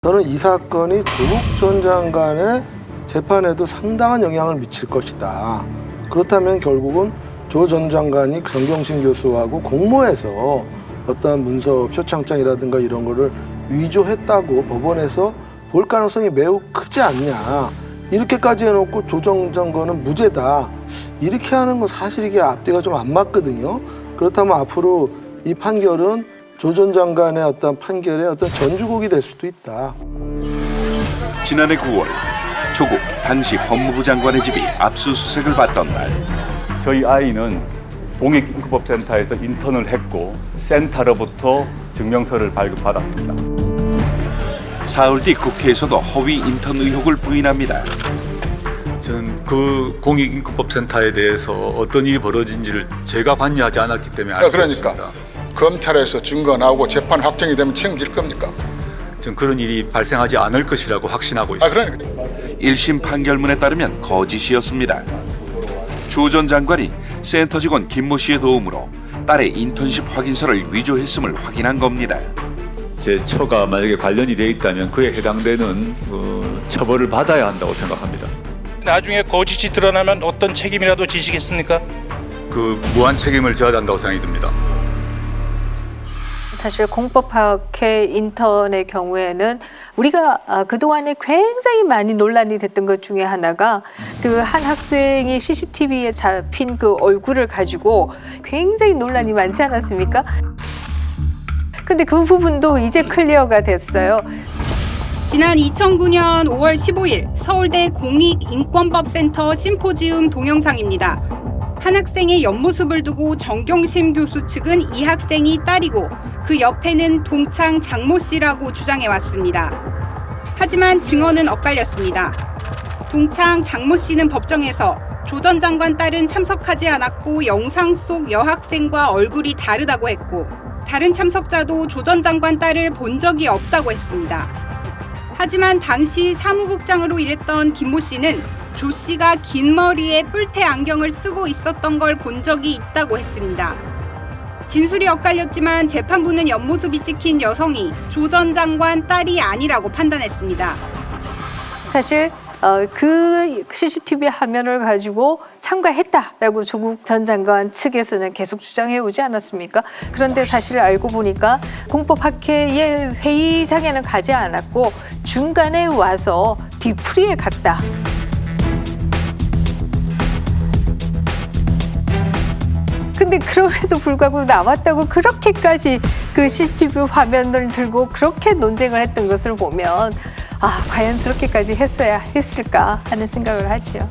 저는 이 사건이 조국 전 장관의 재판에도 상당한 영향을 미칠 것이다. 그렇다면 결국은 조 전 장관이 정경심 교수하고 공모해서 어떠한 문서 표창장이라든가 이런 거를 위조했다고 법원에서 볼 가능성이 매우 크지 않냐. 이렇게까지 해놓고 조 전 장관은 무죄다. 이렇게 하는 건 사실 이게 앞뒤가 좀 안 맞거든요. 그렇다면 앞으로 이 판결은 조 전 장관의 어떤 판결의 어떤 전주곡이 될 수도 있다. 지난해 9월 조국 당시 법무부 장관의 집이 압수수색을 받던 날 저희 아이는 공익인권법센터에서 인턴을 했고 센터로부터 증명서를 발급받았습니다. 사흘 뒤 국회에서도 허위 인턴 의혹을 부인합니다. 저는 그 공익인권법센터에 대해서 어떤 일이 벌어진지를 제가 관여하지 않았기 때문에 알 수 그러니까 없습니다. 검찰에서 증거 나오고 재판 확정이 되면 책임질 겁니까? 저는 그런 일이 발생하지 않을 것이라고 확신하고 있습니다. 그러니까 1심 판결문에 따르면 거짓이었습니다. 조 전 장관이 센터 직원 김모 씨의 도움으로 딸의 인턴십 확인서를 위조했음을 확인한 겁니다. 제 처가 만약에 관련이 돼 있다면 그에 해당되는 처벌을 받아야 한다고 생각합니다. 나중에 거짓이 드러나면 어떤 책임이라도 지시겠습니까? 그 무한 책임을 져야 한다고 생각이 듭니다. 사실 공법학회 인턴의 경우에는 우리가 그동안에 굉장히 많이 논란이 됐던 것 중에 하나가 그 한 학생이 CCTV에 잡힌 그 얼굴을 가지고 굉장히 논란이 많지 않았습니까? 근데 그 부분도 이제 클리어가 됐어요. 지난 2009년 5월 15일 서울대 공익인권법센터 심포지움 동영상입니다. 한 학생의 옆모습을 두고 정경심 교수 측은 이 학생이 딸이고 그 옆에는 동창 장모 씨라고 주장해왔습니다. 하지만 증언은 엇갈렸습니다. 동창 장모 씨는 법정에서 조 전 장관 딸은 참석하지 않았고 영상 속 여학생과 얼굴이 다르다고 했고 다른 참석자도 조 전 장관 딸을 본 적이 없다고 했습니다. 하지만 당시 사무국장으로 일했던 김모 씨는 조 씨가 긴 머리에 뿔테 안경을 쓰고 있었던 걸 본 적이 있다고 했습니다. 진술이 엇갈렸지만 재판부는 옆모습이 찍힌 여성이 조 전 장관 딸이 아니라고 판단했습니다. 사실 그 CCTV 화면을 가지고 참가했다라고 조국 전 장관 측에서는 계속 주장해 오지 않았습니까? 그런데 사실 알고 보니까 공법학회의 회의장에는 가지 않았고 중간에 와서 뒤풀이에 갔다. 근데 그럼에도 불구하고 나왔다고 그렇게까지 그 CCTV 화면을 들고 그렇게 논쟁을 했던 것을 보면 과연 저렇게까지 했어야 했을까 하는 생각을 하지요.